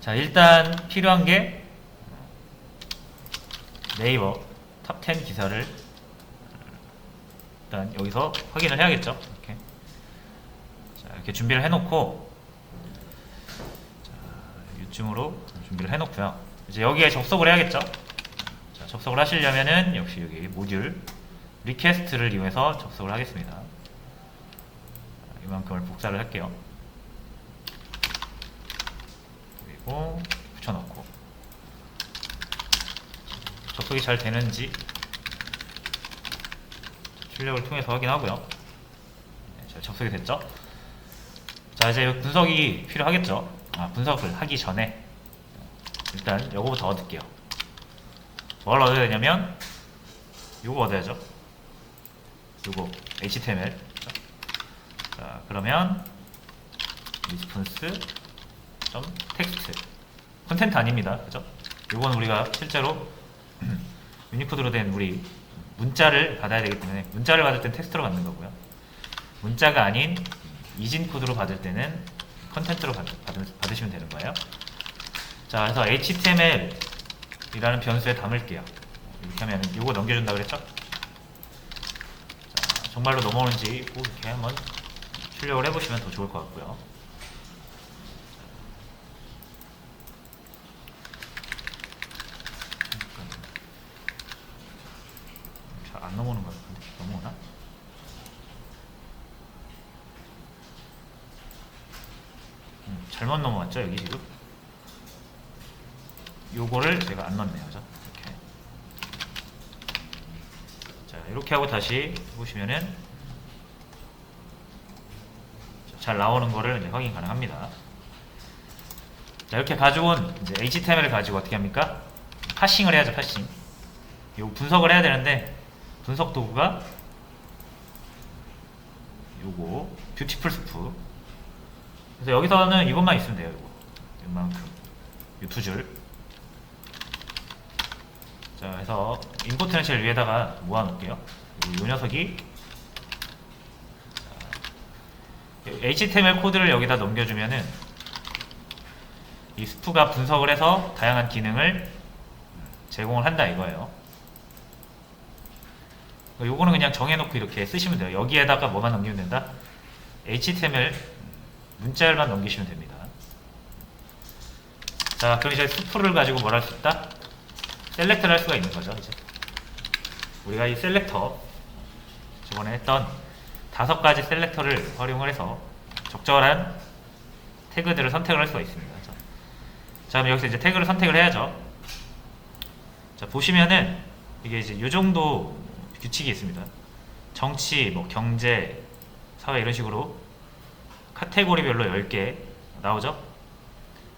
자, 일단 필요한 게 네이버 탑 10 기사를 일단 여기서 확인을 해야겠죠. 이렇게. 자, 이렇게 준비를 해놓고, 자, 이쯤으로 준비를 해놓고요. 이제 여기에 접속을 해야겠죠. 자, 접속을 하시려면은 역시 여기 모듈 리퀘스트를 이용해서 접속을 하겠습니다. 자, 이만큼을 복사를 할게요. 그리고 붙여넣고 접속이 잘 되는지 출력을 통해서 확인하고요. 네, 잘 접속이 됐죠? 자, 이제 분석이 필요하겠죠? 분석을 하기 전에 일단 요거부터 얻을게요. 뭘 얻어야 되냐면 요거 얻어야죠. 요거 HTML. 자, 그러면 response 텍스트 콘텐트 아닙니다. 그죠? 요건 우리가 실제로 유니코드로 된 우리 문자를 받아야 되기 때문에 문자를 받을 땐 텍스트로 받는 거고요. 문자가 아닌 이진 코드로 받을 때는 컨텐츠로 받으시면 되는 거예요. 자, 그래서 HTML 이라는 변수에 담을게요. 이렇게 하면 요거 넘겨준다 그랬죠? 자, 정말로 넘어오는지 꼭 이렇게 한번 출력을 해보시면 더 좋을 것 같고요. 잘 안 넘어오는 것 같은데 넘어오나? 잘못 넘어왔죠 여기 지금? 요거를 제가 안 넣었네요. 그죠? 이렇게. 자, 이렇게 하고 다시 보시면은 잘 나오는 거를 이제 확인 가능합니다. 자, 이렇게 가져온 이제 HTML을 가지고 어떻게 합니까? 파싱을 해야죠. 파싱. 요 분석을 해야 되는데 분석 도구가 요거 뷰티풀 스프. 그래서 여기서는 이것만 있으면 돼요. 요거 이만큼 요 두 줄. 자, 그래서 임포트는 제일 위에다가 모아놓을게요. 요 녀석이 HTML 코드를 여기다 넘겨주면은 이 스프가 분석을 해서 다양한 기능을 제공을 한다 이거예요. 요거는 그냥 정해놓고 이렇게 쓰시면 돼요. 여기에다가 뭐만 넘기면 된다? HTML 문자열만 넘기시면 됩니다. 자, 그럼 이제 스프를 가지고 뭘 할 수 있다? 셀렉트를 할 수가 있는 거죠. 이제 우리가 이 셀렉터 저번에 했던 5가지 셀렉터를 활용을 해서 적절한 태그들을 선택을 할 수가 있습니다. 자, 그럼 여기서 이제 태그를 선택을 해야죠. 자, 보시면은 이게 이제 요 정도 규칙이 있습니다. 정치, 뭐 경제, 사회 이런 식으로 카테고리별로 10개 나오죠.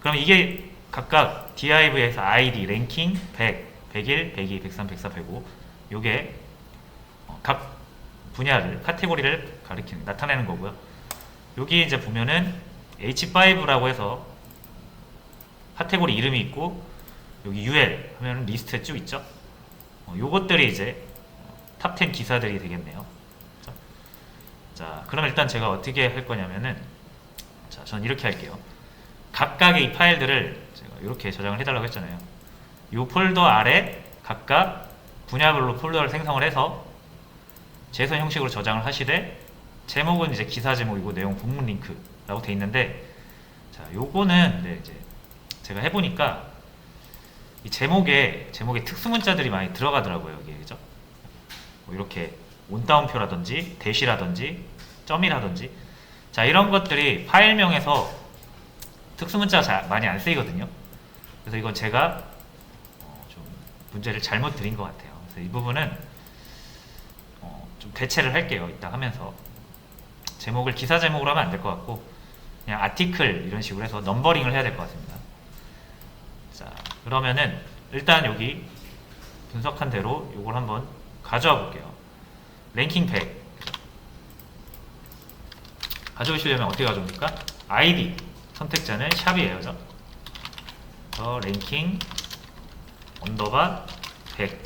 그럼 이게 각각 div에서 id, 랭킹, 100, 101, 102, 103, 104, 105 요게 각 분야를 카테고리를 가리키는 나타내는 거고요. 여기 이제 보면은 H5라고 해서 카테고리 이름이 있고 여기 UL 하면 리스트에 쭉 있죠. 요것들이 이제 탑 10 기사들이 되겠네요. 그렇죠? 자, 그럼 일단 제가 어떻게 할 거냐면은 자, 전 이렇게 할게요. 각각의 이 파일들을 제가 이렇게 저장을 해달라고 했잖아요. 이 폴더 아래 각각 분야별로 폴더를 생성을 해서 제선 형식으로 저장을 하시되 제목은 이제 기사 제목이고 내용 본문 링크라고 돼 있는데 자, 요거는 네, 이제 제가 해보니까 이 제목에 특수 문자들이 많이 들어가더라고요. 여기에 그죠? 뭐 이렇게 온따옴표라든지 대시라든지 점이라든지 자, 이런 것들이 파일명에서 특수 문자가 많이 안 쓰이거든요. 그래서 이건 제가 좀 문제를 잘못 드린 것 같아요. 그래서 이 부분은 좀 대체를 할게요. 이따 하면서 제목을 기사 제목으로 하면 안 될 것 같고 그냥 아티클 이런 식으로 해서 넘버링을 해야 될 것 같습니다. 자, 그러면은 일단 여기 분석한 대로 이걸 한번 가져와 볼게요. 랭킹 100 가져오시려면 어떻게 가져옵니까? ID 선택자는 샵이에요. 그죠? 랭킹 언더바 100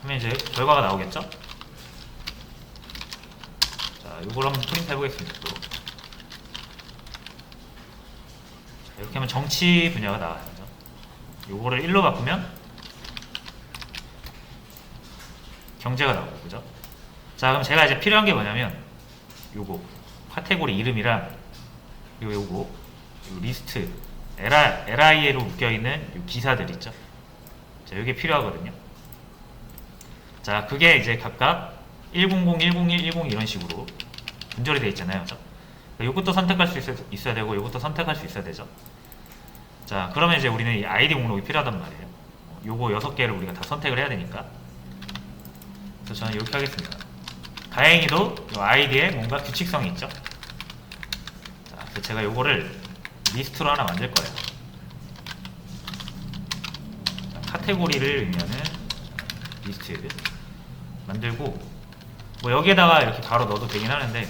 하면 이제 결과가 나오겠죠? 자, 이걸 한번 프린트 해보겠습니다. 또. 이렇게 하면 정치 분야가 나와요. 그죠? 요거를 1로 바꾸면 경제가 나오고, 그죠? 자, 그럼 제가 이제 필요한 게 뭐냐면 요거 카테고리 이름이랑 요거 요 리스트 LIA로 묶여있는 요 기사들 있죠? 자, 요게 필요하거든요. 자, 그게 이제 각각 100, 101, 102 이런 식으로 분절이 되어 있잖아요. 그죠? 요것도 선택할 수 있어야 되고 요것도 선택할 수 있어야 되죠. 자, 그러면 이제 우리는 이 아이디 목록이 필요하단 말이에요. 요거 6개를 우리가 다 선택을 해야 되니까. 그래서 저는 이렇게 하겠습니다. 다행히도 이 아이디에 뭔가 규칙성이 있죠. 자, 그래서 제가 요거를 리스트로 하나 만들 거예요. 자, 카테고리를 의미하는 리스트 만들고, 뭐 여기에다가 이렇게 바로 넣어도 되긴 하는데,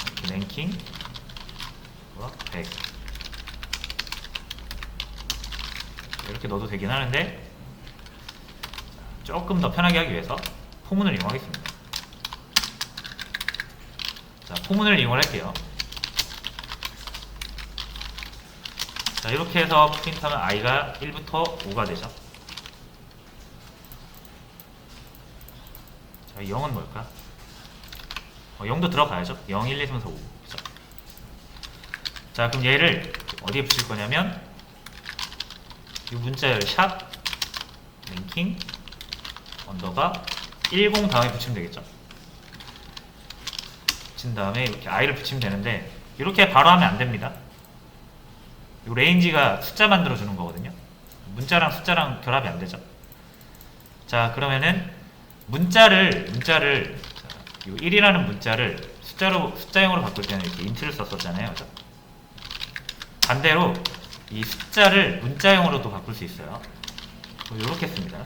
이렇게 랭킹 100 이렇게 넣어도 되긴 하는데, 조금 더 편하게 하기 위해서 포문을 이용하겠습니다. 자, 포문을 이용할게요. 자, 이렇게 해서 프린트하면 i가 1부터 5가 되죠. 자, 0은 뭘까? 0도 들어가야죠. 0, 1, 2, 3, 4, 5. 그죠? 자, 그럼 얘를 어디에 붙일 거냐면 이 문자열 샵 랭킹 언더바 10 다음에 붙이면 되겠죠. 붙인 다음에 이렇게 i를 붙이면 되는데, 이렇게 바로 하면 안 됩니다. 이 레인지가 숫자 만들어 주는 거거든요. 문자랑 숫자랑 결합이 안 되죠. 자, 그러면은 문자를 이 1이라는 문자를 숫자형으로 바꿀 때는 이렇게 인트를 썼었잖아요. 그죠? 반대로 이 숫자를 문자형으로도 바꿀 수 있어요. 이렇게 씁니다.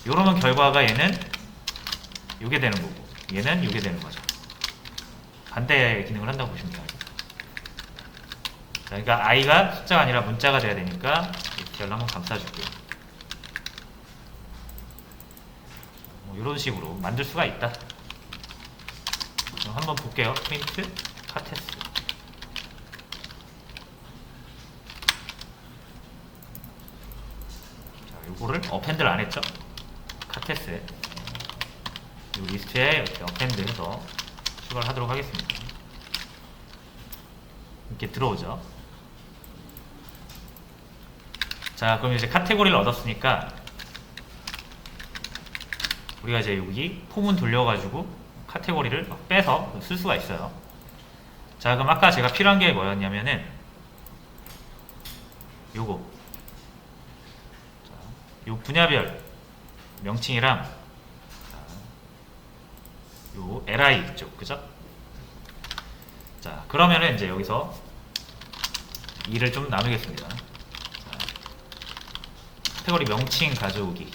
이러면 결과가 얘는 요게 되는 거고 얘는 요게 되는 거죠. 반대 기능을 한다고 보시면 돼요. 자, 그러니까 i가 숫자가 아니라 문자가 돼야 되니까 이렇게 한번 감싸줄게요. 뭐 이런 식으로 만들 수가 있다. 그럼 한번 볼게요. 프린트 카테스. 자, 요거를 어펜드를 안 했죠? 카테스에 이 리스트에 이렇게 어펜드 해서 추가를 하도록 하겠습니다. 이렇게 들어오죠. 자, 그럼 이제 카테고리를 얻었으니까 우리가 이제 여기 포문 돌려가지고 카테고리를 빼서 쓸 수가 있어요. 자, 그럼 아까 제가 필요한 게 뭐였냐면은 요거 요 분야별 명칭이랑 요 li 있죠, 그죠? 자, 그러면은 이제 여기서 일을 좀 나누겠습니다. 자, 카테고리 명칭 가져오기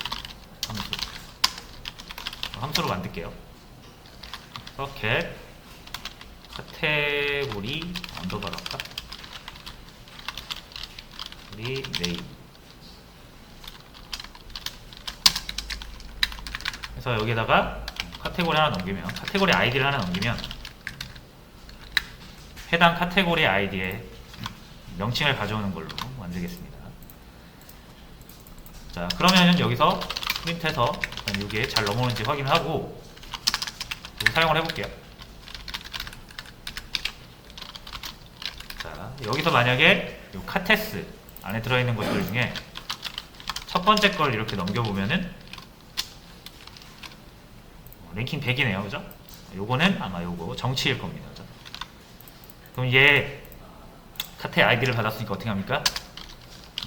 함수로 만들게요. 이렇게 카테고리 언더바로 할까? 우리 네임. 그래서 여기다가 카테고리 하나 넘기면, 카테고리 아이디를 하나 넘기면 해당 카테고리 아이디의 명칭을 가져오는 걸로 만들겠습니다. 자, 그러면 여기서 프린트해서 이게 잘 넘어오는지 확인하고 사용을 해볼게요. 자, 여기서 만약에 이 카테스 안에 들어있는 것들 중에 첫 번째 걸 이렇게 넘겨보면은 랭킹 100이네요. 그죠? 요거는 아마 요거 정치일 겁니다. 그죠? 그럼 얘 카테 아이디를 받았으니까 어떻게 합니까?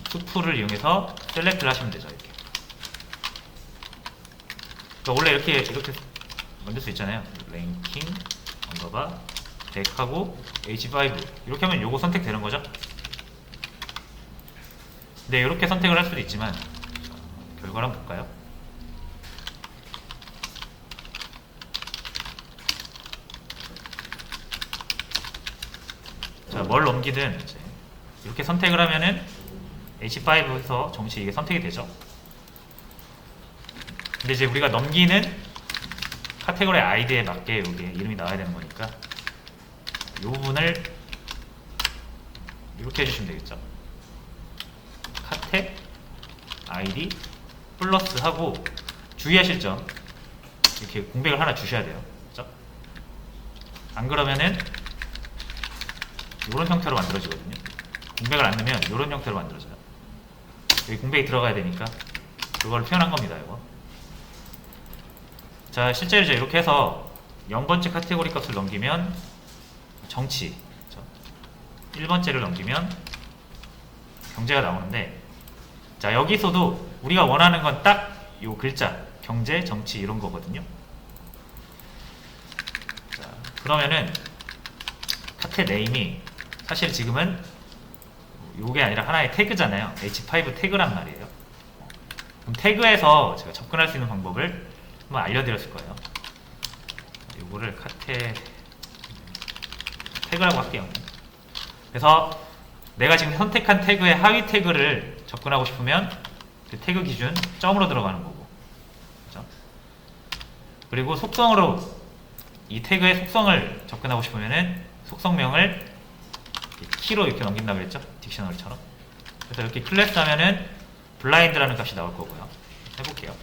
수풀을 이용해서 셀렉트를 하시면 되죠. 이렇게. 그러니까 원래 이렇게 만들 수 있잖아요. 랭킹 언더바 100하고 H5 이렇게 하면 요거 선택되는 거죠. 근데 이렇게 선택을 할 수도 있지만 결과를 한번 볼까요? 자, 뭘 넘기든 이렇게 선택을 하면은 H5에서 정시 이게 선택이 되죠. 근데 이제 우리가 넘기는 카테고리 아이디에 맞게 여기 이름이 나와야 되는 거니까 이 부분을 이렇게 해주시면 되겠죠. 카텍 id 플러스 하고 주의하실 점 이렇게 공백을 하나 주셔야 돼요. 그죠? 안 그러면은 이런 형태로 만들어지거든요. 공백을 안 넣으면 이런 형태로 만들어져요. 여기 공백이 들어가야 되니까 그걸 표현한 겁니다. 이거. 자, 실제로 이제 이렇게 해서 0번째 카테고리 값을 넘기면 정치, 그렇죠? 1번째를 넘기면 경제가 나오는데, 자, 여기서도 우리가 원하는 건 딱 이 글자 경제, 정치 이런 거거든요. 자, 그러면은 카테 네임이 사실 지금은 요게 아니라 하나의 태그잖아요. H5 태그란 말이에요. 그럼 태그에서 제가 접근할 수 있는 방법을 한번 알려드렸을 거예요. 요거를 카테 태그라고 할게요. 그래서 내가 지금 선택한 태그의 하위 태그를 접근하고 싶으면 그 태그 기준 점으로 들어가는 거고, 그렇죠? 그리고 속성으로 이 태그의 속성을 접근하고 싶으면은 속성명을 키로 이렇게 넘긴다고 그랬죠? 딕셔너리처럼. 그래서 이렇게 클래스 하면은 블라인드라는 값이 나올 거고요. 해볼게요.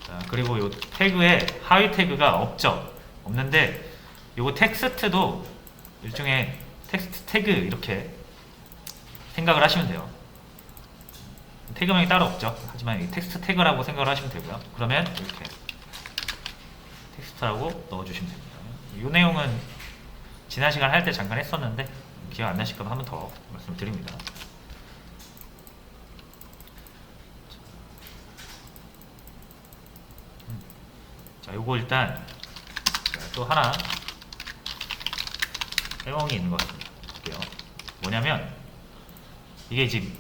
자, 그리고 이 태그에 하위 태그가 없죠? 없는데 요거 텍스트도 일종의 텍스트 태그 이렇게 생각을 하시면 돼요. 태그명이 따로 없죠? 하지만 이 텍스트 태그라고 생각을 하시면 되고요. 그러면 이렇게 텍스트라고 넣어주시면 됩니다. 이 내용은 지난 시간 할 때 잠깐 했었는데 기억 안 나실까봐 한 번 더 말씀을 드립니다. 자, 요거 일단 또 하나 빼먹이 있는 것 같습니다. 볼게요. 뭐냐면 이게 지금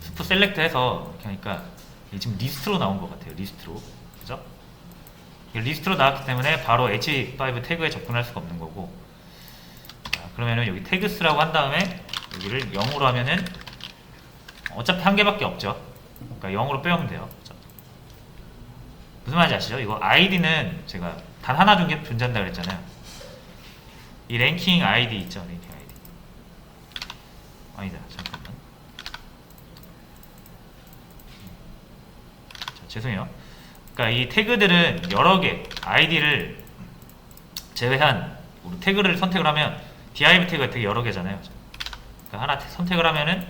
스프 셀렉트 해서 이렇게 하니까 이게 지금 리스트로 나온 것 같아요. 리스트로. 그죠? 리스트로 나왔기 때문에 바로 H5 태그에 접근할 수가 없는 거고, 자, 그러면은 여기 태그스라고 한 다음에 여기를 0으로 하면은 어차피 한 개밖에 없죠. 그러니까 0으로 빼오면 돼요. 그렇죠? 무슨 말인지 아시죠? 이거 ID는 제가 단 하나 존재한다 그랬잖아요. 이 랭킹 ID 있죠? 랭킹 ID. 아니다. 잠깐만. 자, 죄송해요. 그러니까 이 태그들은 여러 개 ID를 제외한 우리 태그를 선택을 하면 div 태그가 되게 여러 개잖아요. 그러니까 하나 선택을 하면은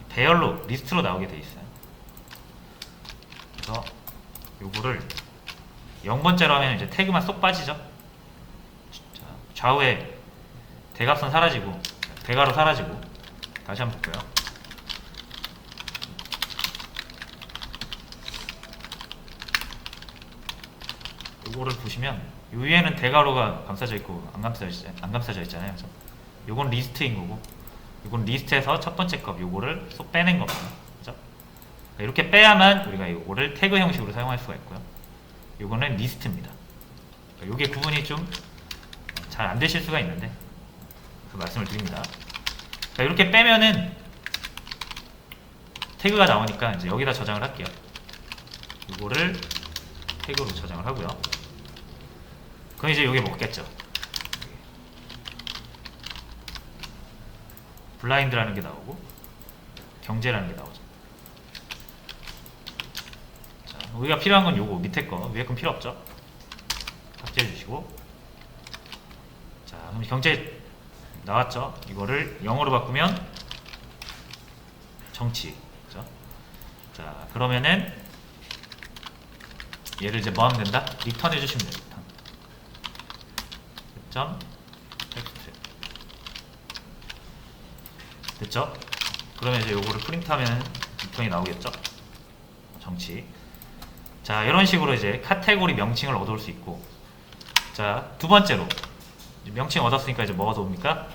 배열로 리스트로 나오게 돼 있어요. 그래서 요거를 0번째로 하면 이제 태그만 쏙 빠지죠. 자, 좌우에 대각선 사라지고 대괄호 사라지고. 다시 한번 볼까요? 요거를 보시면 요 위에는 대괄호가 감싸져 있고 안 감싸져 있잖아요. 그래서 요건 리스트인 거고, 요건 리스트에서 첫 번째 값 요거를 쏙 빼낸 겁니다. 그죠? 이렇게 빼야만 우리가 요거를 태그 형식으로 사용할 수가 있고요. 요거는 리스트입니다. 요게 구분이 좀 잘 안 되실 수가 있는데 그 말씀을 드립니다. 이렇게 빼면은 태그가 나오니까 이제 여기다 저장을 할게요. 요거를 태그로 저장을 하고요. 그럼 이제 요게 먹겠죠. 블라인드라는 게 나오고 경제라는 게 나오죠. 자, 우리가 필요한 건 요거 밑에 거, 위에 건 필요 없죠. 삭제해 주시고. 자, 그럼 경제 나왔죠. 이거를 0으로 바꾸면 정치. 그죠? 자, 그러면은 얘를 이제 뭐 하면 된다? 리턴 해주시면 됩니다. 점 텍스트. 됐죠? 그러면 이제 요거를 프린트하면 리턴이 나오겠죠? 정치. 자, 이런 식으로 이제 카테고리 명칭을 얻어올 수 있고, 자, 두 번째로 명칭 얻었으니까 이제 뭐가 얻어옵니까?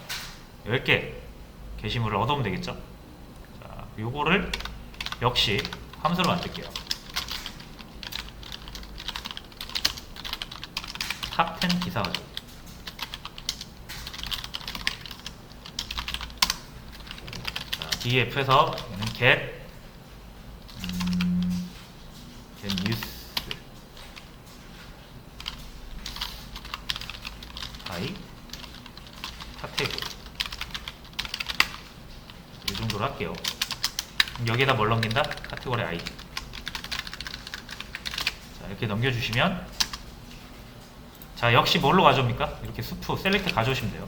10개 게시물을 얻어오면 되겠죠? 자, 요거를 역시 함수로 만들게요. 탑10 기사가죠. 자, df에서 get news I 카테고리 이 정도로 할게요. 여기에다 뭘 넘긴다? 카테고리 ID. 자, 이렇게 넘겨주시면, 자, 역시 뭘로 가져옵니까? 이렇게 수프 셀렉트 가져오시면 돼요.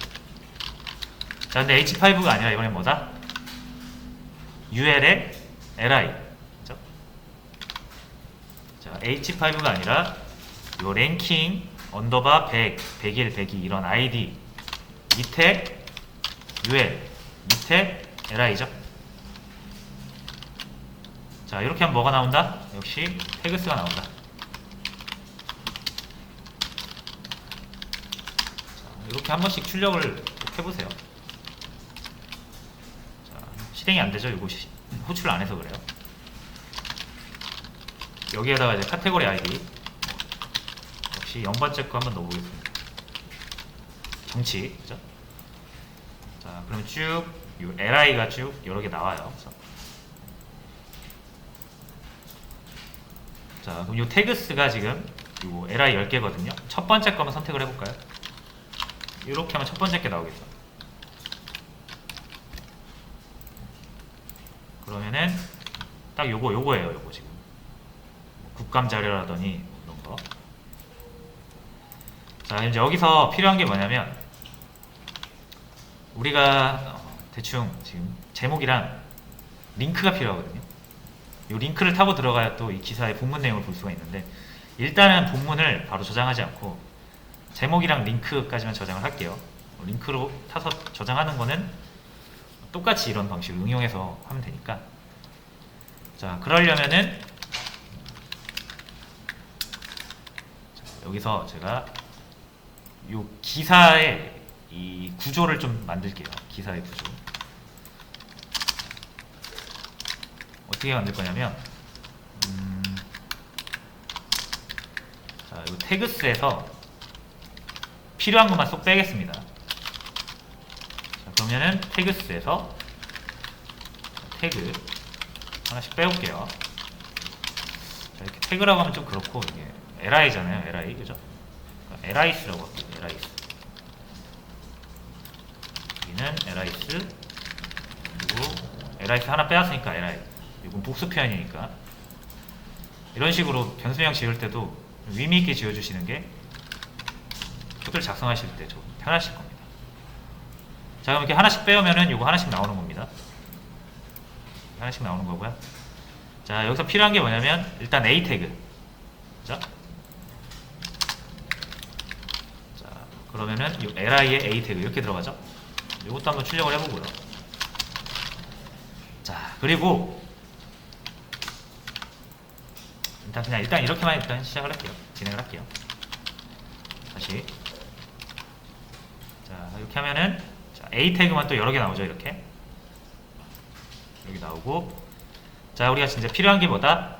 자, 근데 H5가 아니라 이번엔 뭐다? UL에 LI. 그죠? 자, H5가 아니라 요 랭킹 언더바 100, 101, 102 이런 ID 밑에 UL 밑에 LI죠. 자, 이렇게 하면 뭐가 나온다? 역시 태그스가 나온다. 자, 이렇게 한 번씩 출력을 꼭 해보세요. 자, 실행이 안 되죠? 이거 호출을 안 해서 그래요. 여기에다가 이제 카테고리 ID 역시 0번째 거 한번 넣어보겠습니다. 정치, 그죠? 자, 그럼 쭉 이 LI가 쭉 여러 개 나와요. 그죠? 자, 그럼 이 태그스가 지금 요 LI 10개거든요. 첫 번째 거만 선택을 해볼까요? 이렇게 하면 첫 번째 게 나오겠죠. 그러면은 딱 요거예요. 요거 지금 국감 자료라더니 이런 거. 자, 이제 여기서 필요한 게 뭐냐면 우리가 대충 지금 제목이랑 링크가 필요하거든요. 이 링크를 타고 들어가야 또 이 기사의 본문 내용을 볼 수가 있는데, 일단은 본문을 바로 저장하지 않고 제목이랑 링크까지만 저장을 할게요. 링크로 타서 저장하는 거는 똑같이 이런 방식을 응용해서 하면 되니까. 자, 그러려면은 여기서 제가 이 기사의 이 구조를 좀 만들게요. 기사의 구조. 어떻게 만들 거냐면, 자, 이 태그스에서 필요한 것만 쏙 빼겠습니다. 자, 그러면은 태그스에서 태그 하나씩 빼올게요. 자, 이렇게 태그라고 하면 좀 그렇고, 이게 LI잖아요. LI, 그죠? LIS라고 할게요. LIS. 여기는 LIS, 그리고 LIS 하나 빼왔으니까 LI. 이건 복수 표현이니까. 이런 식으로 변수명 지을 때도 의미있게 지어주시는 게 코드를 작성하실 때 좀 편하실 겁니다. 자, 그럼 이렇게 하나씩 빼오면은 이거 하나씩 나오는 겁니다. 하나씩 나오는 거고요. 자, 여기서 필요한 게 뭐냐면 일단 A 태그. 그죠? 자, 그러면은 이 LI의 A 태그 이렇게 들어가죠. 이것도 한번 출력을 해보고요. 자, 그리고 일단 이렇게만 일단 시작을 할게요. 진행을 할게요. 다시. 자, 이렇게 하면은 자, A 태그만 또 여러 개 나오죠. 이렇게 여기 나오고. 자, 우리가 진짜 필요한 게 뭐다?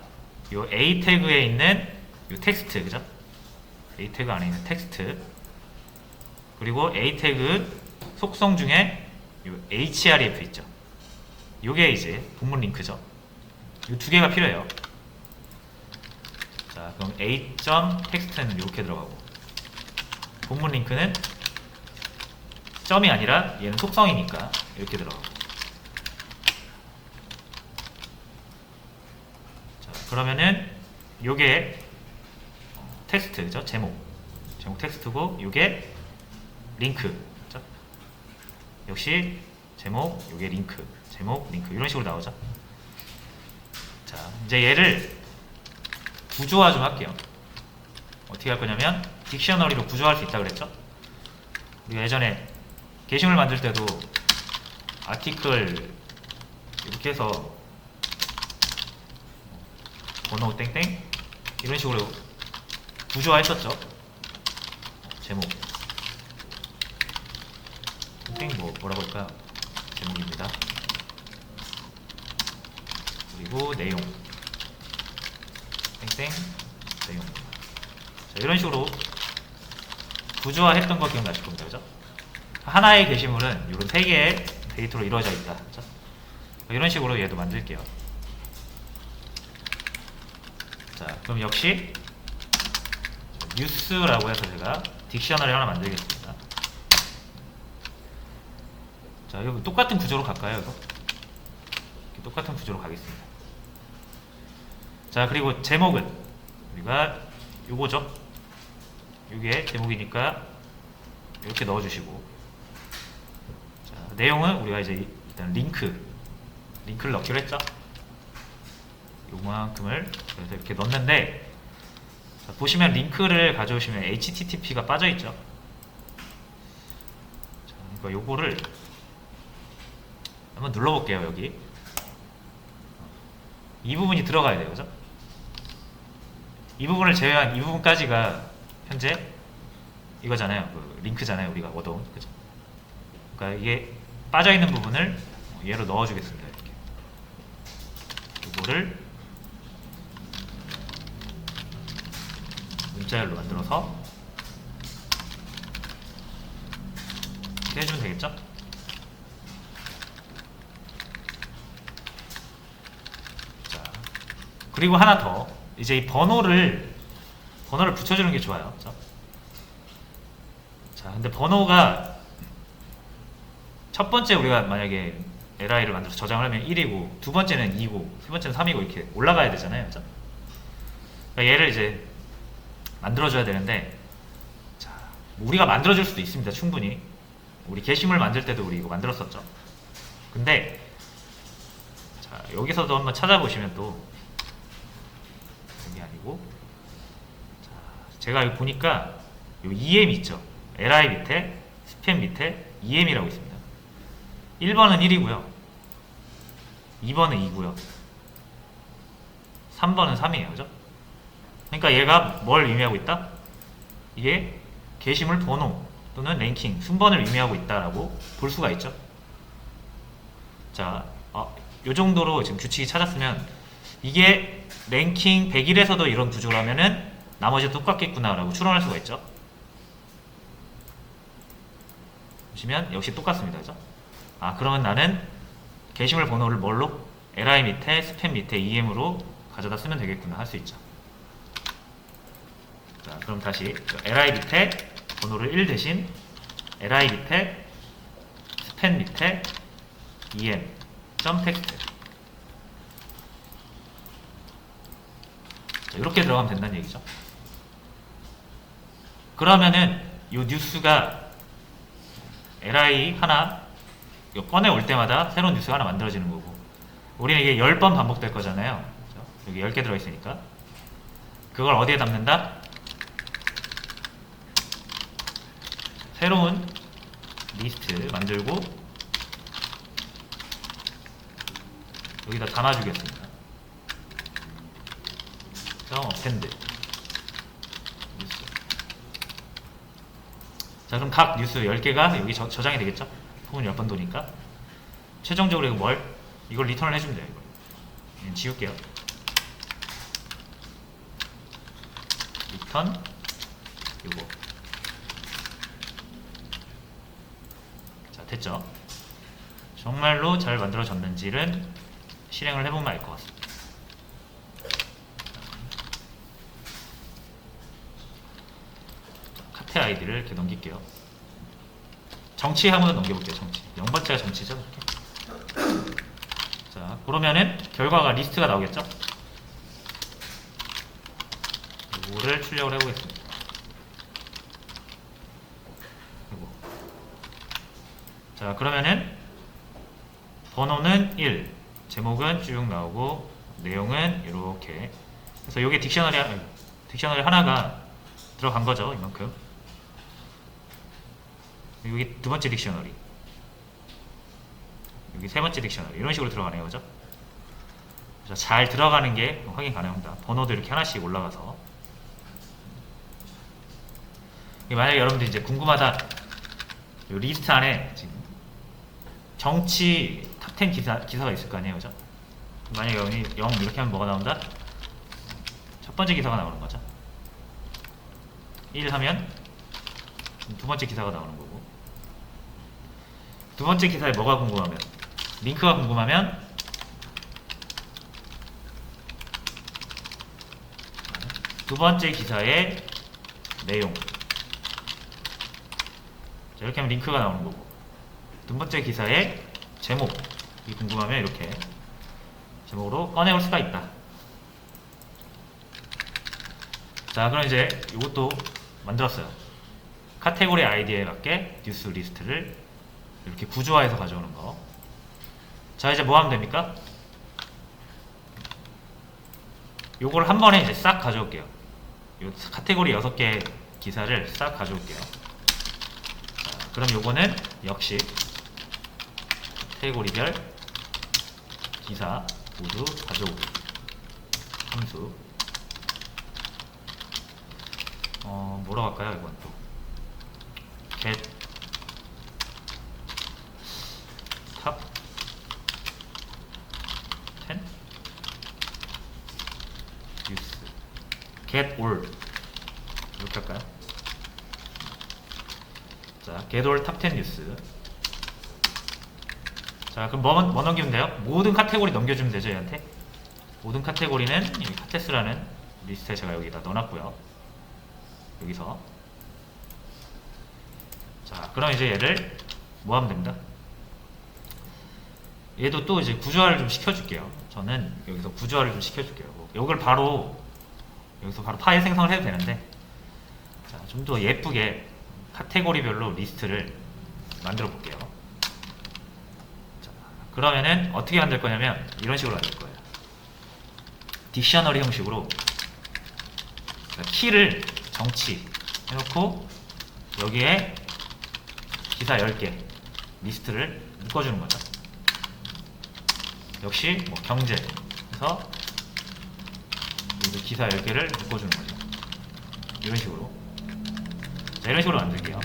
요 A 태그에 있는 요 텍스트, 그죠? A 태그 안에 있는 텍스트, 그리고 A 태그 속성 중에 요 href 있죠. 요게 이제 본문 링크죠. 요 두 개가 필요해요. 자, 그럼 a.text는 이렇게 들어가고, 본문 링크는 점이 아니라 얘는 속성이니까 이렇게 들어가고. 자, 그러면은 요게 텍스트, 그죠? 제목 텍스트고, 요게 링크, 그죠? 역시 제목, 요게 링크, 제목, 링크 이런 식으로 나오죠. 자, 이제 얘를 구조화 좀 할게요. 어떻게 할 거냐면 딕셔너리로 구조화할 수 있다 그랬죠? 우리가 예전에 게시물 만들 때도 아티클 이렇게 해서 번호 땡땡 이런 식으로 구조화 했었죠. 제목 땡땡 뭐라고 할까요? 제목입니다. 그리고 내용 땡땡 내용. 자, 이런 식으로 구조화 했던 거 기억나실 겁니다. 그죠? 하나의 게시물은 이런 세 개의 데이터로 이루어져 있다. 그죠? 이런 식으로 얘도 만들게요. 자, 그럼 역시 뉴스라고 해서 제가 딕셔너리 하나 만들겠습니다. 자, 여기 똑같은 구조로 갈까요? 이거? 이렇게 똑같은 구조로 가겠습니다. 자, 그리고 제목은 우리가 요거죠. 이게 제목이니까 이렇게 넣어주시고, 자, 내용은 우리가 이제 일단 링크를 넣기로 했죠. 요만큼을 그래서 이렇게 넣는데, 자, 보시면 링크를 가져오시면 HTTP가 빠져있죠. 자, 그러니까 요거를 한번 눌러볼게요. 여기 이 부분이 들어가야 돼요, 그죠? 이 부분을 제외한 이 부분까지가 현재 이거잖아요. 그 링크잖아요. 우리가 얻어온, 그죠? 그러니까 이게 빠져있는 부분을 얘로 넣어주겠습니다. 이렇게 이거를 문자열로 만들어서 이렇게 해주면 되겠죠? 자, 그리고 하나 더, 이제 이 번호를 붙여주는 게 좋아요. 그죠? 자, 근데 번호가 첫 번째 우리가 만약에 li를 만들어서 저장을 하면 1이고, 두 번째는 2고, 세 번째는 3이고 이렇게 올라가야 되잖아요. 그죠? 그러니까 얘를 이제 만들어줘야 되는데, 자, 우리가 만들어줄 수도 있습니다. 충분히. 우리 게시물 만들 때도 우리 이거 만들었었죠. 근데 자, 여기서도 한번 찾아보시면 또 여기 아니고, 자, 제가 여기 보니까 요 EM 있죠. li 밑에 스팸 밑에 EM이라고 있습니다. 1번은 1이고요 2번은 2고요 3번은 3이에요. 그죠? 그러니까 얘가 뭘 의미하고 있다? 이게 게시물 번호 또는 랭킹 순번을 의미하고 있다라고 볼 수가 있죠. 자, 요 정도로 지금 규칙이 찾았으면, 이게 랭킹 100일에서도 이런 구조라면은 나머지도 똑같겠구나 라고 추론할 수가 있죠. 보시면 역시 똑같습니다. 그죠? 그러면 나는 게시물 번호를 뭘로? li 밑에 스팸 밑에 em으로 가져다 쓰면 되겠구나 할 수 있죠. 자, 그럼 다시 li 밑에 번호를 1 대신 li 밑에 스팸 밑에 em .text, 자, 이렇게 들어가면 된다는 얘기죠. 그러면은 이 뉴스가 li 하나 꺼내 올 때마다 새로운 뉴스가 하나 만들어지는 거고, 우리는 이게 10번 반복될 거잖아요. 그렇죠? 여기 10개 들어있으니까 그걸 어디에 담는다? 새로운 리스트 만들고 여기다 담아주겠습니다. append 뉴스. 자, 그럼 각 뉴스 10개가 여기 저장이 되겠죠? 폭은 10번 도니까. 최종적으로 이거 이걸 리턴을 해주면 돼요. 이걸 지울게요. 리턴 요거. 자, 됐죠? 정말로 잘 만들어졌는지는 실행을 해보면 알 것 같습니다. 카테 아이디를 이렇게 넘길게요. 정치 한번 넘겨볼게요. 정치 0번째가 정치죠. 이렇게. 자, 그러면은 결과가 리스트가 나오겠죠. 이거를 출력을 해보겠습니다. 이거. 자, 그러면은 번호는 1, 제목은 쭉 나오고 내용은 이렇게. 그래서 이게 딕셔너리 하나가 들어간 거죠. 이만큼. 여기 두 번째 딕셔너리, 여기 세 번째 딕셔너리, 이런 식으로 들어가네요. 그죠? 그래서 잘 들어가는 게 확인 가능합니다. 번호도 이렇게 하나씩 올라가서. 만약에 여러분들 이제 궁금하다, 이 리스트 안에 지금 정치 탑10 기사가 있을 거 아니에요. 그죠? 만약에 여기 0 이렇게 하면 뭐가 나온다? 첫 번째 기사가 나오는 거죠. 1 하면 두 번째 기사가 나오는 거고, 두 번째 기사에 뭐가 궁금하면, 링크가 궁금하면 두 번째 기사의 내용, 자, 이렇게 하면 링크가 나오는 거고, 두 번째 기사의 제목이 궁금하면 이렇게 제목으로 꺼내올 수가 있다. 자, 그럼 이제 이것도 만들었어요. 카테고리 아이디에 맞게 뉴스 리스트를 이렇게 구조화해서 가져오는 거. 자, 이제 뭐 하면 됩니까? 요걸 한 번에 이제 싹 가져올게요. 요 카테고리 6개 기사를 싹 가져올게요. 자, 그럼 요거는 역시 카테고리별 기사 모두 가져오기 함수. 뭐라고 할까요? 이건 또 get top 10 news get all 이렇게 할까요? 자, get all top 10 news. 자, 그럼 뭐 넘기면 돼요? 모든 카테고리 넘겨주면 되죠, 얘한테. 모든 카테고리는 여기 카테스라는 리스트에 제가 여기다 넣어놨고요. 여기서. 자, 그럼 이제 얘를 뭐 하면 됩니다. 얘도 또 이제 구조화를 좀 시켜줄게요. 저는 여기서 구조화를 좀 시켜줄게요. 이걸 바로 여기서 바로 파일 생성을 해도 되는데, 자, 좀 더 예쁘게 카테고리별로 리스트를 만들어 볼게요. 자, 그러면은 어떻게 만들 거냐면 이런 식으로 만들 거예요. 딕셔너리 형식으로 키를 정치 해놓고 여기에 기사 10개 리스트를 묶어주는 거죠. 역시 뭐 경제 해서 기사 10개를 묶어주는 거죠. 이런 식으로. 자, 이런 식으로 만들게요.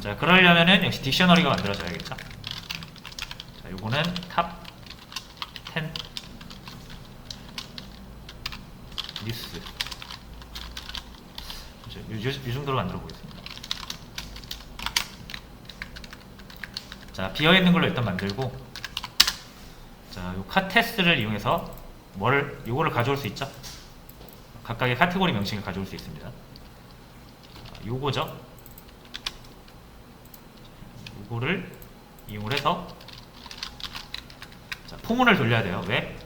자, 그러려면은 역시 딕셔너리가 만들어져야겠죠. 자, 요거는 탑 10 뉴스. 이 정도로 만들어 보겠습니다. 자, 비어있는 걸로 일단 만들고, 자, 요 카테스를 이용해서 요거를 가져올 수 있죠? 각각의 카테고리 명칭을 가져올 수 있습니다. 자, 요거죠? 요거를 이용을 해서, 자, 포문을 돌려야 돼요. 왜?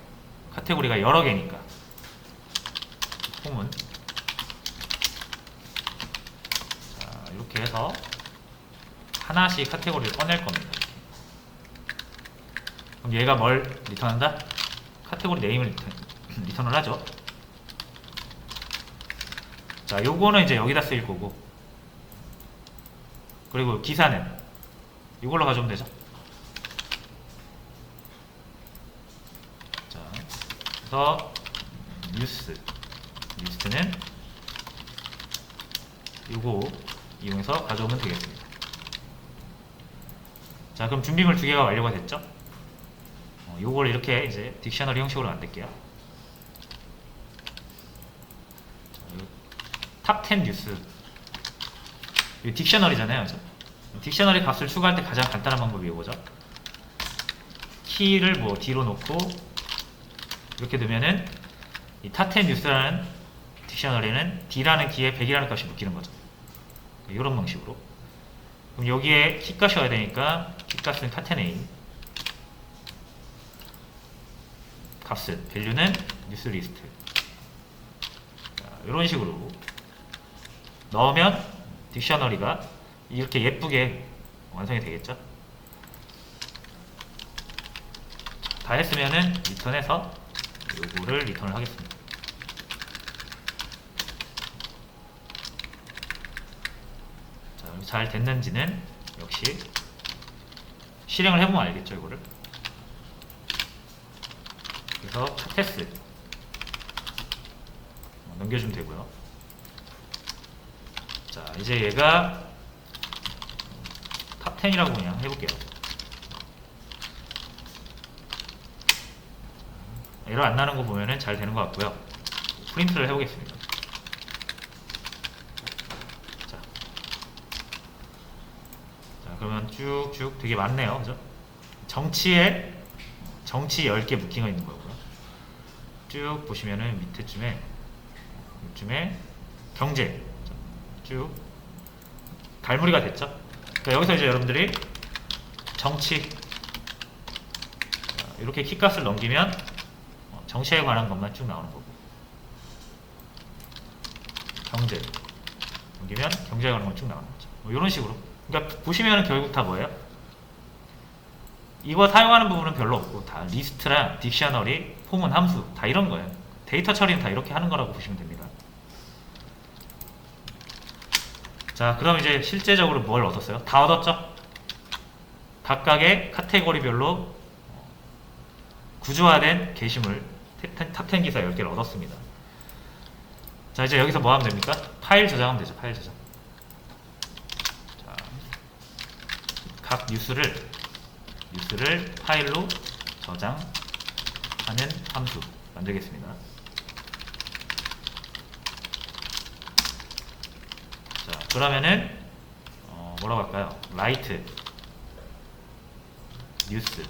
카테고리가 여러 개니까. 포문. 자, 이렇게 해서 하나씩 카테고리를 꺼낼 겁니다. 그럼 얘가 뭘 리턴한다? 카테고리 네임을 리턴을 하죠. 자, 요거는 이제 여기다 쓰일 거고, 그리고 기사는 이걸로 가져오면 되죠. 자, 그래서 뉴스는 요거 이용해서 가져오면 되겠습니다. 자, 그럼 준비물 2개가 완료가 됐죠? 요걸 이렇게 이제 딕셔너리 형식으로 만들게요. 탑 10 뉴스. 이 딕셔너리잖아요. 그죠? 딕셔너리 값을 추가할 때 가장 간단한 방법이 이거죠. 키를 뭐 D로 놓고 이렇게 두면은 이 탑 10 뉴스라는 딕셔너리는 D라는 키에 100이라는 값이 묶이는 거죠. 이런 방식으로. 그럼 여기에 키값이 와야 되니까 키값은 카테네임, 값은 밸류는 뉴스 리스트. 이런 식으로 넣으면 딕셔너리가 이렇게 예쁘게 완성이 되겠죠. 다 했으면은 리턴해서 요거를 리턴을 하겠습니다. 자, 잘 됐는지는 역시 실행을 해보면 알겠죠, 이거를. 그래서 카테스 넘겨주면 되고요. 자, 이제 얘가 탑 10이라고 그냥 해볼게요. 에러 안 나는 거 보면은 잘 되는 것 같고요. 프린트를 해보겠습니다. 자, 그러면 쭉쭉 되게 많네요. 그죠? 정치 10개 묶이가 있는 거고요. 쭉 보시면은 밑에쯤에 경제 쭉 갈무리가 됐죠. 그러니까 여기서 이제 여러분들이 정치 이렇게 키값을 넘기면 정치에 관한 것만 쭉 나오는 거고, 경제 넘기면 경제에 관한 건 쭉 나오는 거죠. 뭐 이런 식으로. 그러니까 보시면은 결국 다 뭐예요? 이거 사용하는 부분은 별로 없고 다 리스트랑 딕셔너리, 포문, 함수 다 이런 거예요. 데이터 처리는 다 이렇게 하는 거라고 보시면 됩니다. 자, 그럼 이제 실제적으로 뭘 얻었어요? 다 얻었죠? 각각의 카테고리별로 구조화된 게시물 탑10 기사 10개를 얻었습니다. 자, 이제 여기서 뭐 하면 됩니까? 파일 저장하면 되죠. 파일 저장. 자, 각 뉴스를 파일로 저장하는 함수 만들겠습니다. 자, 그러면은 뭐라고 할까요? 라이트 뉴스.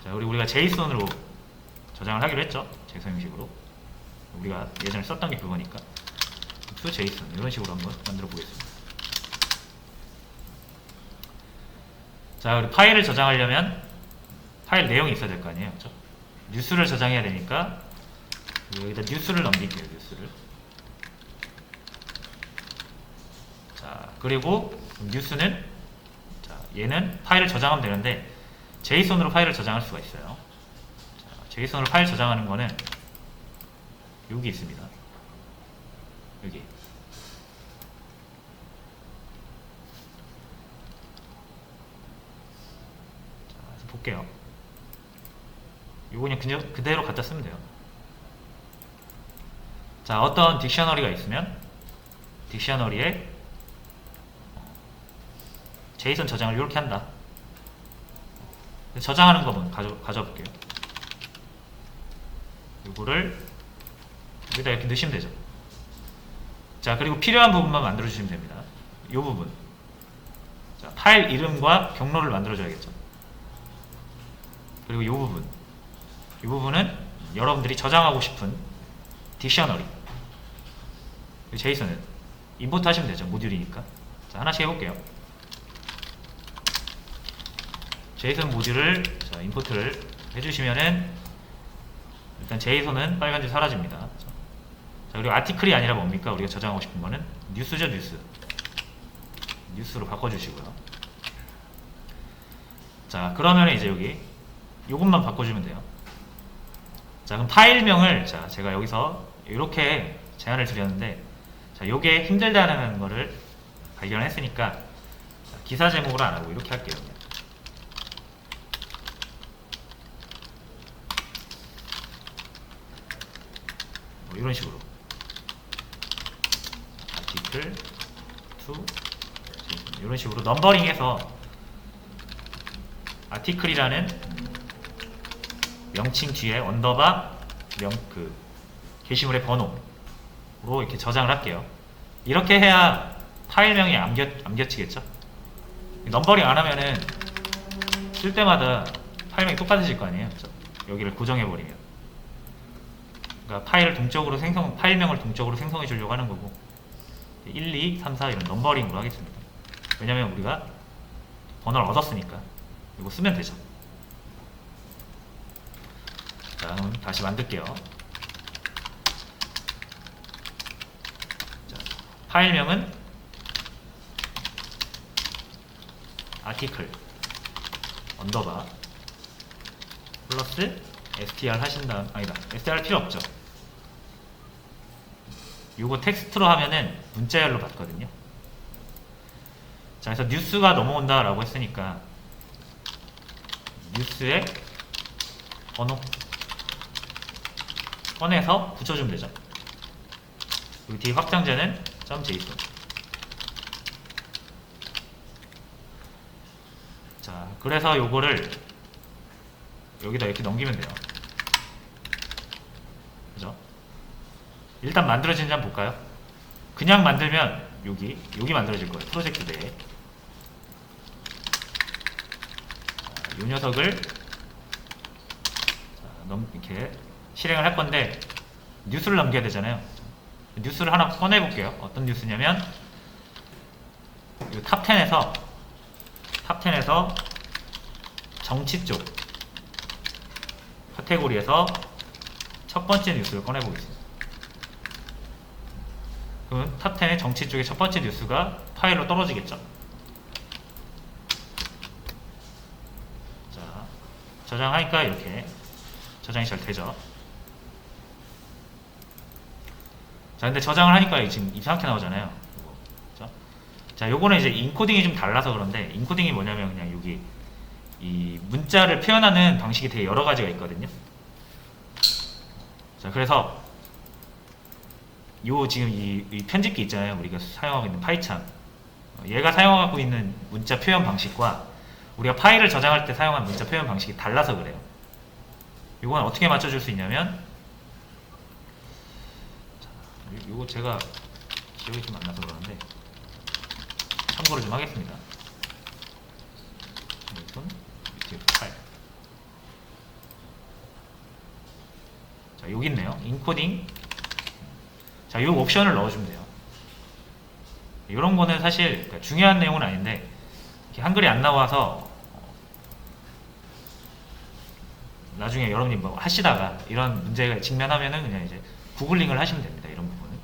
자, 우리가 제이슨으로 저장을 하기로 했죠. 제이슨 형식으로. 우리가 예전에 썼던 게 그거니까. to 제이슨 이런 식으로 한번 만들어 보겠습니다. 자, 우리 파일을 저장하려면 파일 내용이 있어야 될 거 아니에요, 그렇죠? 뉴스를 저장해야 되니까 여기다 뉴스를 넘길게요. 뉴스를. 자, 그리고 뉴스는 자, 얘는 파일을 저장하면 되는데 제이슨으로 파일을 저장할 수가 있어요. 자, 제이슨으로 파일 저장하는 거는 여기 있습니다. 여기. 자, 볼게요. 이거 그냥 그대로 갖다 쓰면 돼요. 자, 어떤 딕셔너리가 있으면 딕셔너리에 제이슨 저장을 이렇게 한다. 저장하는 거만 가져볼게요. 이거를 여기다 이렇게 넣으시면 되죠. 자, 그리고 필요한 부분만 만들어주시면 됩니다. 이 부분. 자, 파일 이름과 경로를 만들어줘야겠죠. 그리고 이 부분. 이 부분은 여러분들이 저장하고 싶은 딕셔너리. 제이슨은 임포트 하시면 되죠. 모듈이니까. 자, 하나씩 해볼게요. 제이슨 모듈을 자, 임포트를 해주시면은 일단 제이슨은 빨간색 사라집니다. 자, 그리고 아티클이 아니라 뭡니까? 우리가 저장하고 싶은 거는 뉴스죠, 뉴스. 뉴스로 바꿔주시고요. 자, 그러면 이제 여기 요것만 바꿔주면 돼요. 자, 그럼 파일명을 자, 제가 여기서 이렇게 제안을 드렸는데 자, 요게 힘들다는 거를 발견했으니까 자, 기사 제목으로 안 하고 이렇게 할게요. 뭐 이런 식으로 아티클 to 이런 식으로 넘버링해서 아티클이라는 명칭 뒤에 언더바 게시물의 번호로 이렇게 저장을 할게요. 이렇게 해야 파일명이 암겨치겠죠? 넘버링 안 하면은 쓸 때마다 파일명이 똑같아질 거 아니에요? 그렇죠? 여기를 고정해버리면. 그러니까 파일명을 동적으로 생성해 주려고 하는 거고 1, 2, 3, 4 이런 넘버링으로 하겠습니다. 왜냐면 우리가 번호를 얻었으니까 이거 쓰면 되죠. 자, 그럼 다시 만들게요. 자, 파일명은 아티클 언더바 플러스 str 하신 다음 아니다 str 필요 없죠. 요거 텍스트로 하면은 문자열로 받거든요. 자, 그래서 뉴스가 넘어온다 라고 했으니까 뉴스의 번호 꺼내서 붙여주면 되죠. 여기 뒤에 확장자는 .json. 자, 그래서 요거를 여기다 이렇게 넘기면 돼요. 그죠? 일단 만들어지는지 한번 볼까요? 그냥 만들면 여기 만들어질 거예요. 프로젝트 내에. 이 녀석을 이렇게 실행을 할 건데 뉴스를 넘겨야 되잖아요. 뉴스를 하나 꺼내 볼게요. 어떤 뉴스냐면 이 탑10에서 정치 쪽 카테고리에서 첫 번째 뉴스를 꺼내보겠습니다. 그러면 탑10의 정치 쪽의 첫 번째 뉴스가 파일로 떨어지겠죠. 자, 저장하니까 이렇게 저장이 잘 되죠. 자, 근데 저장을 하니까 지금 이상하게 나오잖아요. 그렇죠? 자, 요거는 이제 인코딩이 좀 달라서 그런데, 인코딩이 뭐냐면 그냥 여기 이 문자를 표현하는 방식이 되게 여러 가지가 있거든요. 자, 그래서 요 지금 이 편집기 있잖아요. 우리가 사용하고 있는 파이참, 얘가 사용하고 있는 문자 표현 방식과 우리가 파일을 저장할 때 사용한 문자 표현 방식이 달라서 그래요. 이건 어떻게 맞춰줄 수 있냐면, 요거 제가 기억이 좀 안 나서 그러는데 참고를 좀 하겠습니다. UTF 파일. 자, 여기 있네요. 인코딩. 자, 이 옵션을 넣어주면 돼요. 이런 거는 사실 중요한 내용은 아닌데, 한글이 안 나와서 나중에 여러분이 뭐 하시다가 이런 문제가 직면하면은 그냥 이제 구글링을 하시면 됩니다. 이런 부분은.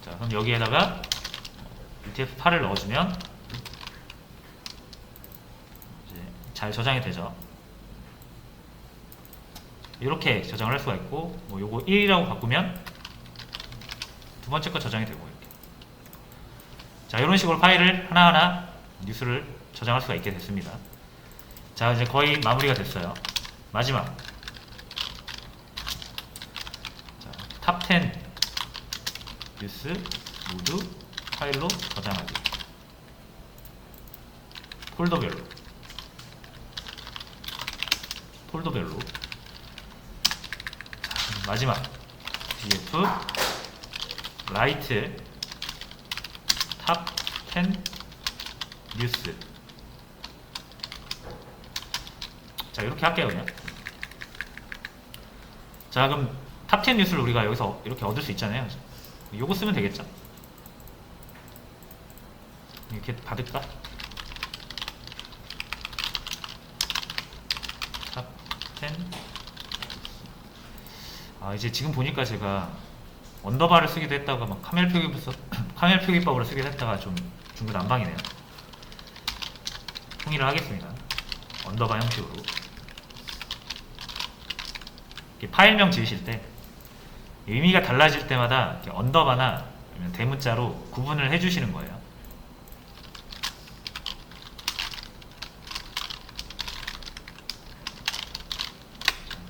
자, 그럼 여기에다가 UTF-8을 넣어주면 이제 잘 저장이 되죠. 이렇게 저장을 할 수가 있고, 뭐 요거 1이라고 바꾸면 두 번째 거 저장이 되고, 이렇게. 자, 이런 식으로 파일을 하나하나 뉴스를 저장할 수가 있게 됐습니다. 자, 이제 거의 마무리가 됐어요. 마지막. 자, 탑10 뉴스 모두 파일로 저장하기. 폴더별로. 자, 마지막. df 라이트 탑10 뉴스. 자, 이렇게 할게요, 그냥. 자, 그럼 탑10 뉴스를 우리가 여기서 이렇게 얻을 수 있잖아요. 요거 쓰면 되겠죠? 이렇게 받을까? 탑10. 아, 이제 지금 보니까 제가 언더바를 쓰기도 했다가 막 카멜 표기법으로 쓰기도 했다가 좀 중구난방이네요. 통일을 하겠습니다. 언더바 형식으로. 이렇게 파일명 지으실 때 의미가 달라질 때마다 이렇게 언더바나 아니면 대문자로 구분을 해주시는 거예요.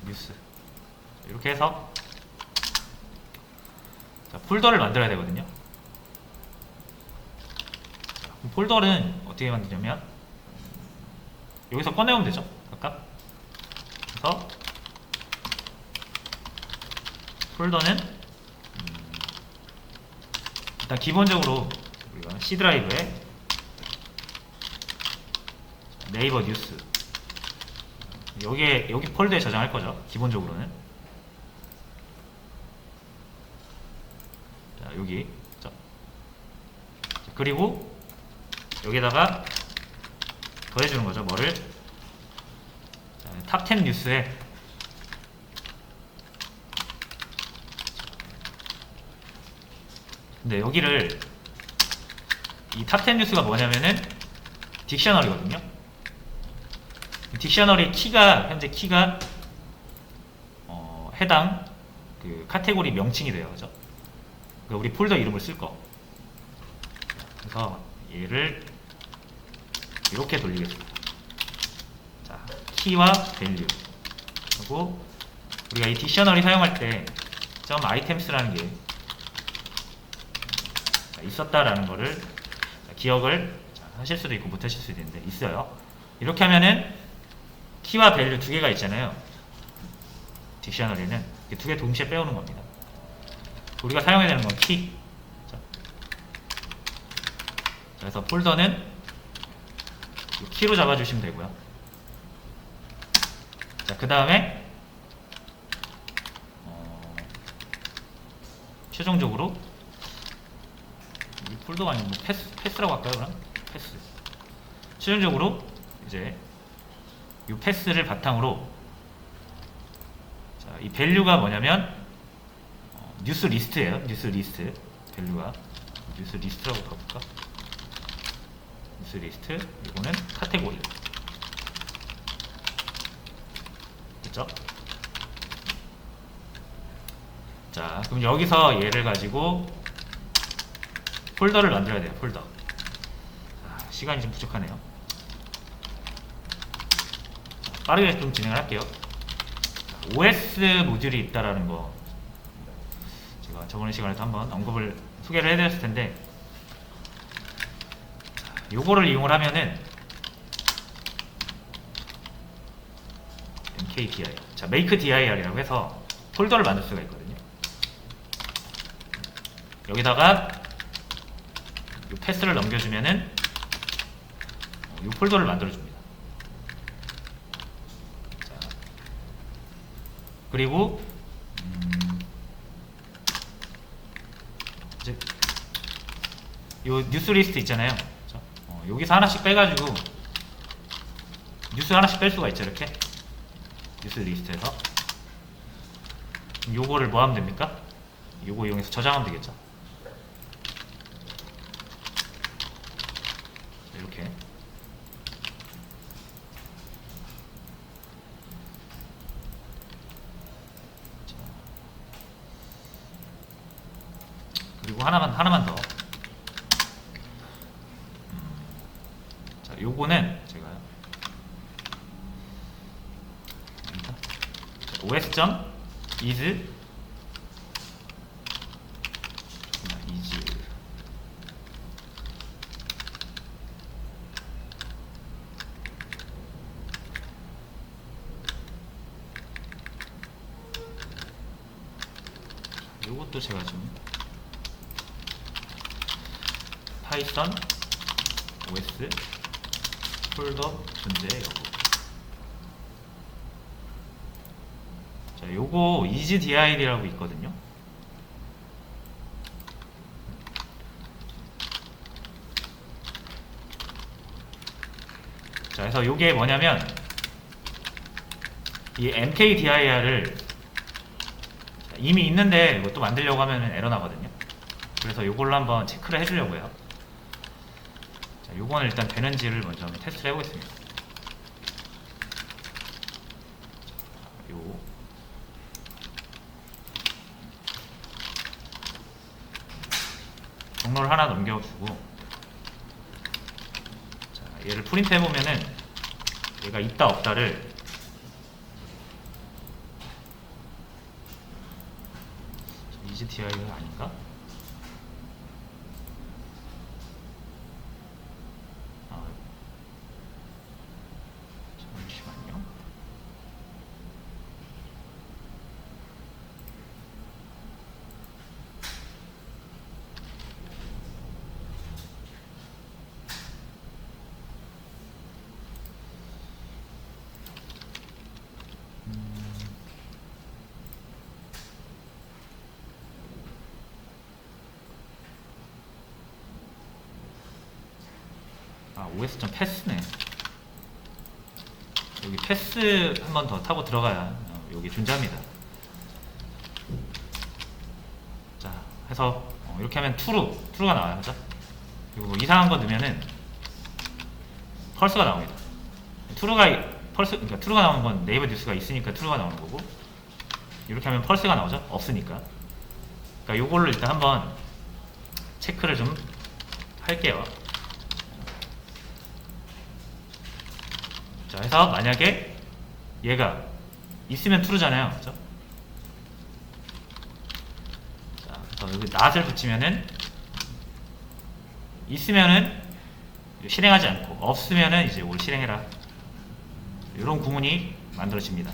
뉴스. 이렇게 해서 자, 폴더를 만들어야 되거든요. 자, 폴더는 어떻게 만드냐면 여기서 꺼내오면 되죠. 각각. 그래서 폴더는 일단 기본적으로 우리가 C 드라이브에 네이버 뉴스 여기 폴더에 저장할 거죠. 기본적으로는. 자, 여기. 자, 그리고 여기다가 더해주는 거죠. 뭐를? 자, 탑10 뉴스에 근데 여기를 이 탑10 뉴스가 뭐냐면은 딕셔너리거든요. 딕셔너리 키가 현재 키가 해당 그 카테고리 명칭이 돼요. 그죠? 그러니까 우리 폴더 이름을 쓸 거. 그래서 얘를 이렇게 돌리겠습니다. 자, 키와 밸류. 그리고 우리가 이 딕셔너리 사용할 때 점 아이템스라는 게 있었다라는 거를 기억을 하실 수도 있고 못 하실 수도 있는데 있어요. 이렇게 하면은 키와 밸류 두 개가 있잖아요. 딕셔너리는 두 개 동시에 빼오는 겁니다. 우리가 사용해야 되는 건 키. 자, 그래서 폴더는 키로 잡아주시면 되고요. 자, 그 다음에 최종적으로 폴더가 아니고 뭐 패스라고 할까요? 그럼 패스. 최종적으로 이제 이 패스를 바탕으로 자, 이 밸류가 뭐냐면 뉴스 리스트예요. 뉴스 리스트 밸류가 뉴스 리스트라고 볼까? 뉴스 리스트 이거는 카테고리. 됐죠? 자, 그럼 여기서 얘를 가지고 폴더를 만들어야 돼요. 폴더. 자, 시간이 좀 부족하네요. 자, 빠르게 좀 진행을 할게요. 자, OS 모듈이 있다라는 거 제가 저번 시간에도 한번 언급을 소개를 해드렸을 텐데, 자, 요거를 이용을 하면은 mkdir, 자, makedir이라고 해서 폴더를 만들 수가 있거든요. 여기다가 이 패스를 넘겨주면은 이 폴더를 만들어줍니다. 자, 그리고 이제 이 뉴스 리스트 있잖아요. 여기서 하나씩 빼가지고 뉴스 하나씩 뺄 수가 있죠. 이렇게 뉴스 리스트에서 요거를 뭐 하면 됩니까? 요거 이용해서 저장하면 되겠죠. 이렇게 그리고 하나만 더. 자, 요거는 제가 os.is 요것도 제가 좀 파이썬 os 폴더 존재 여부. 자, 요거 easydid라고 있거든요. 자, 그래서 요게 뭐냐면 이 mkdir을 이미 있는데 이것도 만들려고 하면 에러 나거든요. 그래서 요걸로 한번 체크를 해주려고요. 자, 요거는 일단 되는지를 먼저 한번 테스트를 해보겠습니다. 요 경로를 하나 넘겨주고, 자, 얘를 프린트 해보면은 얘가 있다 없다를 easydid가 아닌가? 잠시만요. os.패스네. 여기 패스 한 번 더 타고 들어가야 여기 존재합니다. 자, 해서 이렇게 하면 true가 나와요. 그죠? 그리고 뭐 이상한 거 넣으면은 펄스가 나옵니다. 그러니까 true가 나오는 건 네이버 뉴스가 있으니까 true가 나오는 거고, 이렇게 하면 펄스가 나오죠? 없으니까. 그러니까 요걸로 일단 한번 체크를 좀 할게요. 자, 해서 만약에 얘가 있으면 true잖아요. 그죠? 자, 그래서 여기 not을 붙이면은 있으면은 실행하지 않고, 없으면은 이제 이걸 실행해라. 이런 구문이 만들어집니다.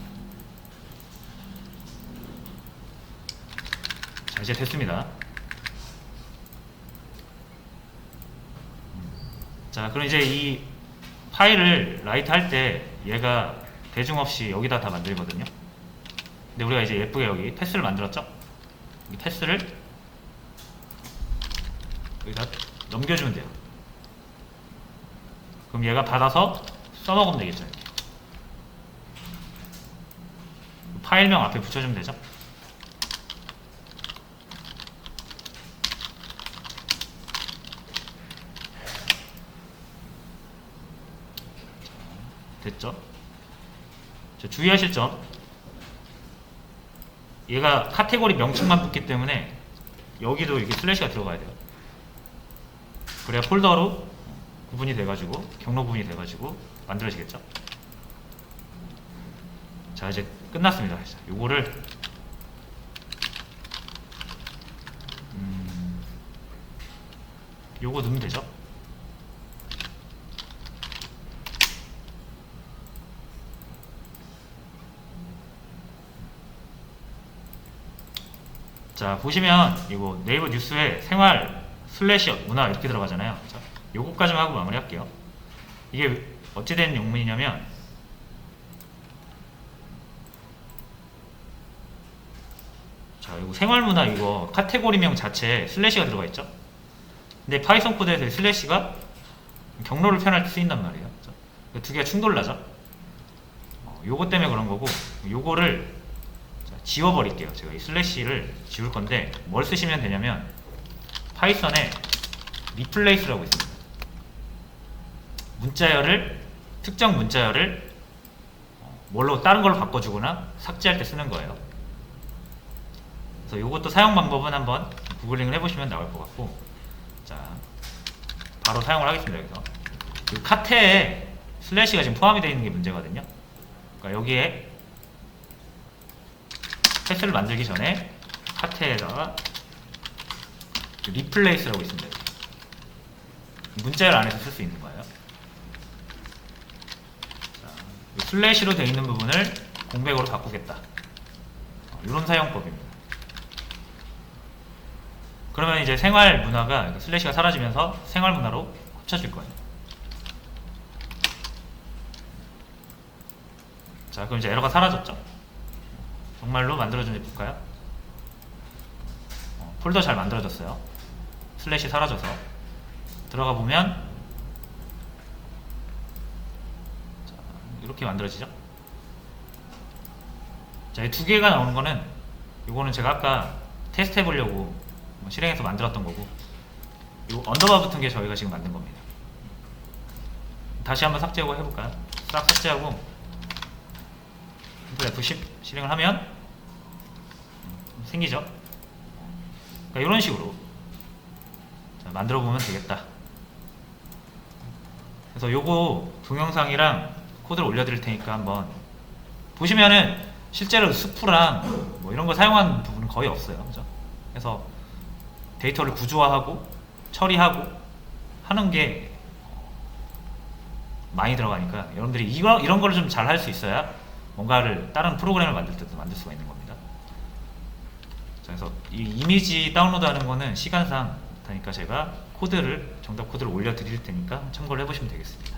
자, 이제 됐습니다. 자, 그럼 이제 이 파일을 라이트 할 때 얘가 대중 없이 여기다 다 만들거든요. 근데 우리가 이제 예쁘게 여기 패스를 만들었죠? 이 패스를 여기다 넘겨주면 돼요. 그럼 얘가 받아서 써먹으면 되겠죠. 이렇게. 파일명 앞에 붙여주면 되죠. 됐죠? 주의하실 점, 얘가 카테고리 명칭만 붙기 때문에 여기도 이렇게 슬래시가 들어가야 돼요. 그래야 폴더로 구분이 돼가지고 경로 구분이 돼가지고 만들어지겠죠. 자, 이제 끝났습니다. 요거를 요거 넣으면 되죠. 자, 보시면 이거 네이버 뉴스에 생활 슬래시 문화 이렇게 들어가잖아요. 자, 요거까지만 하고 마무리할게요. 이게 어찌된 용문이냐면, 자, 이거 생활 문화 이거 카테고리명 자체에 슬래시가 들어가 있죠. 근데 파이썬 코드에서 슬래시가 경로를 표현할 때 쓰인단 말이에요. 두 개가 충돌나죠. 요거 때문에 그런 거고, 요거를 지워버릴게요. 제가 이 슬래시를 지울 건데 뭘 쓰시면 되냐면 파이썬에 리플레이스라고 있습니다. 문자열을 특정 문자열을 뭘로 다른 걸로 바꿔주거나 삭제할 때 쓰는 거예요. 그래서 이것도 사용 방법은 한번 구글링을 해보시면 나올 것 같고, 자, 바로 사용을 하겠습니다. 여기서 이 카테에 슬래시가 지금 포함이 되어 있는 게 문제거든요. 그러니까 여기에 패스를 만들기 전에 카테에다가 리플레이스라고 있습니다. 문자열 안에서 쓸 수 있는 거예요. 자, 슬래시로 되어 있는 부분을 공백으로 바꾸겠다. 이런 사용법입니다. 그러면 이제 생활 문화가 슬래시가 사라지면서 생활 문화로 합쳐질 거예요. 자, 그럼 이제 에러가 사라졌죠? 정말로 만들어준지 볼까요? 폴더 잘 만들어졌어요. 슬래시 사라져서 들어가 보면 자, 이렇게 만들어지죠. 자, 이 두 개가 나오는 거는, 이거는 제가 아까 테스트 해보려고 실행해서 만들었던 거고, 이 언더바 붙은 게 저희가 지금 만든 겁니다. 다시 한번 삭제하고 해볼까요? 싹 삭제하고 F10 실행을 하면 생기죠. 그러니까 이런 식으로 만들어 보면 되겠다. 그래서 요거 동영상이랑 코드를 올려드릴 테니까 한번 보시면은 실제로 스프랑 뭐 이런 거 사용하는 부분은 거의 없어요. 그죠? 그래서 데이터를 구조화하고 처리하고 하는 게 많이 들어가니까 여러분들이 이런 거를 좀 잘 할 수 있어야 뭔가를 다른 프로그램을 만들 때도 만들 수가 있는 겁니다. 자, 그래서 이 이미지 다운로드 하는 거는 시간상 다니까 제가 정답 코드를 올려드릴 테니까 참고를 해보시면 되겠습니다.